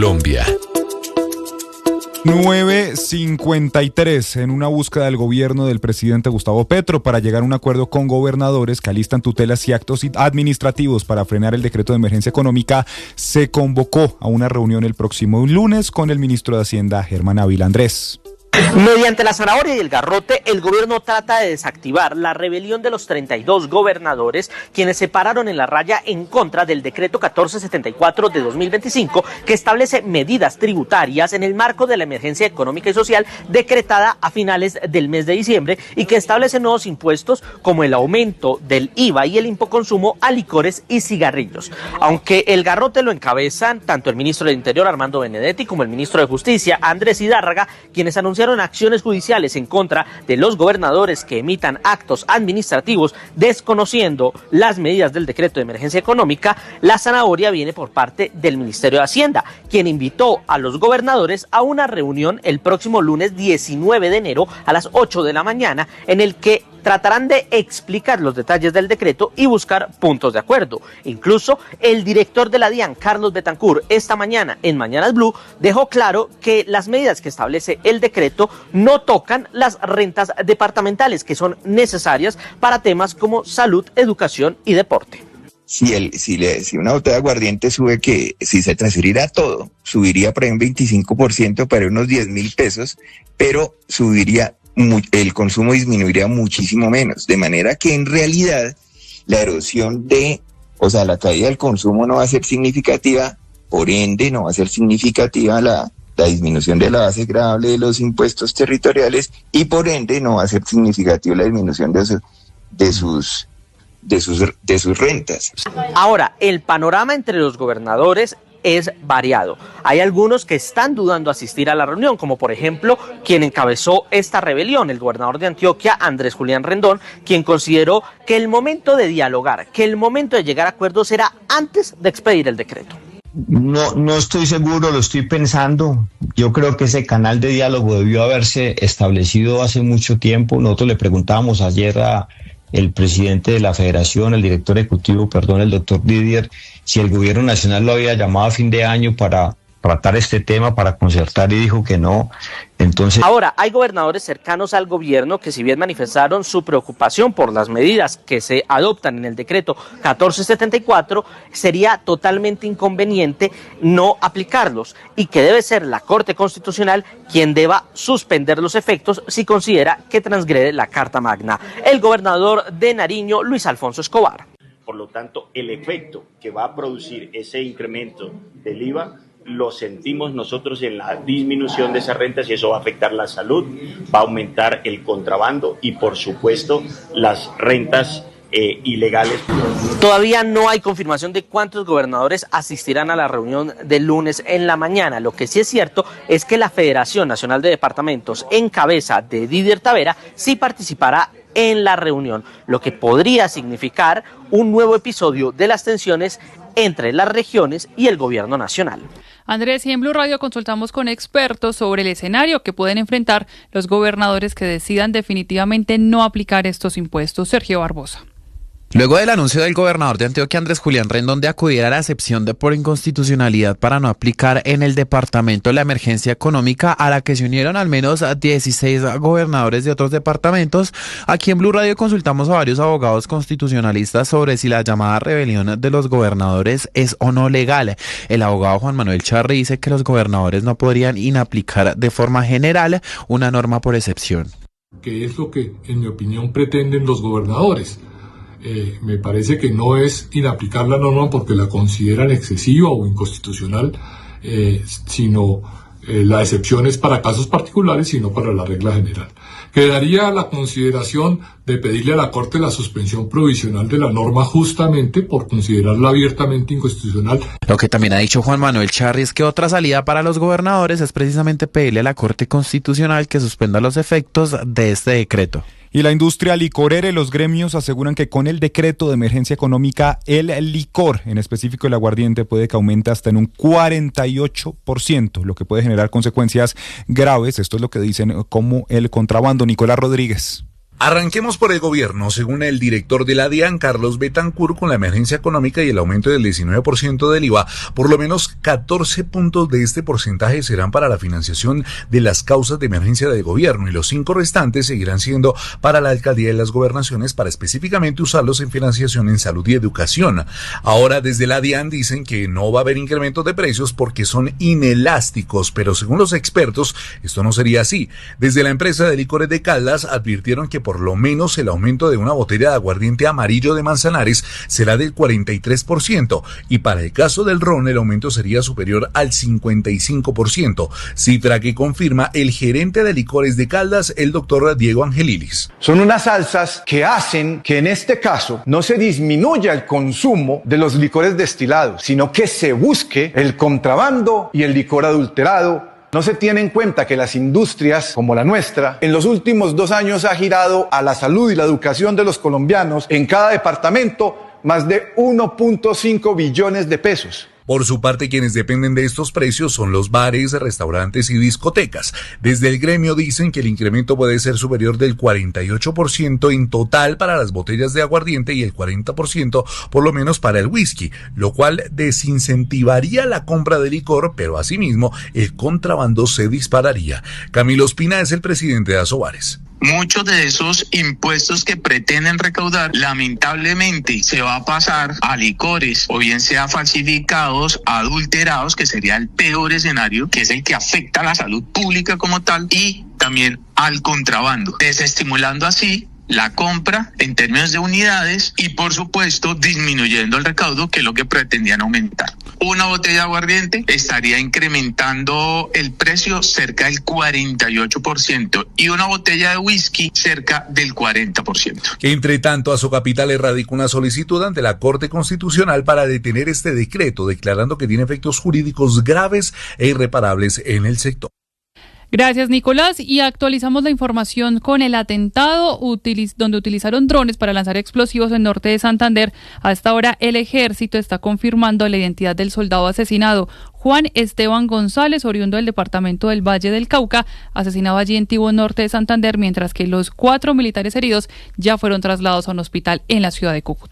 Colombia. 9:53 en una búsqueda del gobierno del presidente Gustavo Petro para llegar a un acuerdo con gobernadores que alistan tutelas y actos administrativos para frenar el decreto de emergencia económica, se convocó a una reunión el próximo lunes con el ministro de Hacienda, Germán Ávila. Andrés. Mediante la zanahoria y el garrote, el gobierno trata de desactivar la rebelión de los 32 gobernadores, quienes se pararon en la raya en contra del decreto 1474 de 2025, que establece medidas tributarias en el marco de la emergencia económica y social decretada a finales del mes de diciembre y que establece nuevos impuestos como el aumento del IVA y el impoconsumo a licores y cigarrillos. Aunque el garrote lo encabezan tanto el ministro del Interior, Armando Benedetti, como el ministro de Justicia, Andrés Hidárraga, quienes anunciaron acciones judiciales en contra de los gobernadores que emitan actos administrativos desconociendo las medidas del decreto de emergencia económica, la zanahoria viene por parte del Ministerio de Hacienda, quien invitó a los gobernadores a una reunión el próximo lunes 19 de enero a las 8 de la mañana, en el que tratarán de explicar los detalles del decreto y buscar puntos de acuerdo. Incluso el director de la DIAN, Carlos Betancur, esta mañana en Mañanas Blue, dejó claro que las medidas que establece el decreto no tocan las rentas departamentales, que son necesarias para temas como salud, educación y deporte. Si una botella de aguardiente sube, que si se transferirá todo, subiría por ahí un 25% para unos 10.000 pesos, pero subiría el consumo disminuiría muchísimo menos, de manera que en realidad la erosión la caída del consumo no va a ser significativa, por ende no va a ser significativa la disminución de la base gravable de los impuestos territoriales y por ende no va a ser significativa la disminución de sus rentas. Ahora, el panorama entre los gobernadores es variado. Hay algunos que están dudando asistir a la reunión, como por ejemplo quien encabezó esta rebelión, el gobernador de Antioquia, Andrés Julián Rendón, quien consideró que el momento de dialogar, que el momento de llegar a acuerdos era antes de expedir el decreto. No estoy seguro, lo estoy pensando. Yo creo que ese canal de diálogo debió haberse establecido hace mucho tiempo. Nosotros le preguntábamos ayer a el presidente de la federación, el director ejecutivo, el doctor Didier, si el gobierno nacional lo había llamado a fin de año para tratar este tema, para concertar, y dijo que no. Entonces, ahora, hay gobernadores cercanos al gobierno que, si bien manifestaron su preocupación por las medidas que se adoptan en el decreto 1474, sería totalmente inconveniente no aplicarlos y que debe ser la Corte Constitucional quien deba suspender los efectos si considera que transgrede la Carta Magna. El gobernador de Nariño, Luis Alfonso Escobar. Por lo tanto, el efecto que va a producir ese incremento del IVA lo sentimos nosotros en la disminución de esas rentas y eso va a afectar la salud, va a aumentar el contrabando y, por supuesto, las rentas ilegales. Todavía no hay confirmación de cuántos gobernadores asistirán a la reunión del lunes en la mañana. Lo que sí es cierto es que la Federación Nacional de Departamentos, en cabeza de Didier Tavera, sí participará en la reunión, lo que podría significar un nuevo episodio de las tensiones entre las regiones y el gobierno nacional. Andrés, y en Blue Radio consultamos con expertos sobre el escenario que pueden enfrentar los gobernadores que decidan definitivamente no aplicar estos impuestos. Sergio Barbosa. Luego del anuncio del gobernador de Antioquia, Andrés Julián Rendón, de acudir a la excepción de por inconstitucionalidad para no aplicar en el departamento la emergencia económica, a la que se unieron al menos 16 gobernadores de otros departamentos, aquí en Blue Radio consultamos a varios abogados constitucionalistas sobre si la llamada rebelión de los gobernadores es o no legal. El abogado Juan Manuel Charri dice que los gobernadores no podrían inaplicar de forma general una norma por excepción. Que es lo que, en mi opinión, pretenden los gobernadores. Me parece que no es inaplicar la norma porque la consideran excesiva o inconstitucional, sino la excepción es para casos particulares y no para la regla general. Quedaría la consideración de pedirle a la Corte la suspensión provisional de la norma justamente por considerarla abiertamente inconstitucional. Lo que también ha dicho Juan Manuel Charri es que otra salida para los gobernadores es precisamente pedirle a la Corte Constitucional que suspenda los efectos de este decreto. Y la industria licorera y los gremios aseguran que con el decreto de emergencia económica, el licor, en específico el aguardiente, puede que aumente hasta en un 48%, lo que puede generar consecuencias graves. Esto es lo que dicen como el contrabando. Nicolás Rodríguez. Arranquemos por el gobierno. Según el director de la DIAN, Carlos Betancur, con la emergencia económica y el aumento del 19% del IVA, por lo menos 14 puntos de este porcentaje serán para la financiación de las causas de emergencia del gobierno y los 5 restantes seguirán siendo para la alcaldía y las gobernaciones para específicamente usarlos en financiación en salud y educación. Ahora desde la DIAN dicen que no va a haber incrementos de precios porque son inelásticos, pero según los expertos esto no sería así. Desde la empresa de licores de Caldas advirtieron que por lo menos el aumento de una botella de aguardiente amarillo de Manzanares será del 43% y para el caso del ron el aumento sería superior al 55%, cifra que confirma el gerente de licores de Caldas, el doctor Diego Angelilis. Son unas alzas que hacen que en este caso no se disminuya el consumo de los licores destilados, sino que se busque el contrabando y el licor adulterado. No se tiene en cuenta que las industrias como la nuestra en los últimos 2 años ha girado a la salud y la educación de los colombianos en cada departamento más de 1.5 billones de pesos. Por su parte, quienes dependen de estos precios son los bares, restaurantes y discotecas. Desde el gremio dicen que el incremento puede ser superior del 48% en total para las botellas de aguardiente y el 40% por lo menos para el whisky, lo cual desincentivaría la compra de licor, pero asimismo el contrabando se dispararía. Camilo Espina es el presidente de Asobares. Muchos de esos impuestos que pretenden recaudar, lamentablemente, se va a pasar a licores, o bien sea falsificados, adulterados, que sería el peor escenario, que es el que afecta a la salud pública como tal, y también al contrabando, desestimulando así la compra en términos de unidades y, por supuesto, disminuyendo el recaudo, que es lo que pretendían aumentar. Una botella de aguardiente estaría incrementando el precio cerca del 48% y una botella de whisky cerca del 40%. Entre tanto, Asocapital radicó una solicitud ante la Corte Constitucional para detener este decreto, declarando que tiene efectos jurídicos graves e irreparables en el sector. Gracias, Nicolás. Y actualizamos la información con el atentado donde utilizaron drones para lanzar explosivos en norte de Santander. A esta hora, el ejército está confirmando la identidad del soldado asesinado, Juan Esteban González, oriundo del departamento del Valle del Cauca, asesinado allí en Tibón, norte de Santander, mientras que los 4 militares heridos ya fueron trasladados a un hospital en la ciudad de Cúcuta.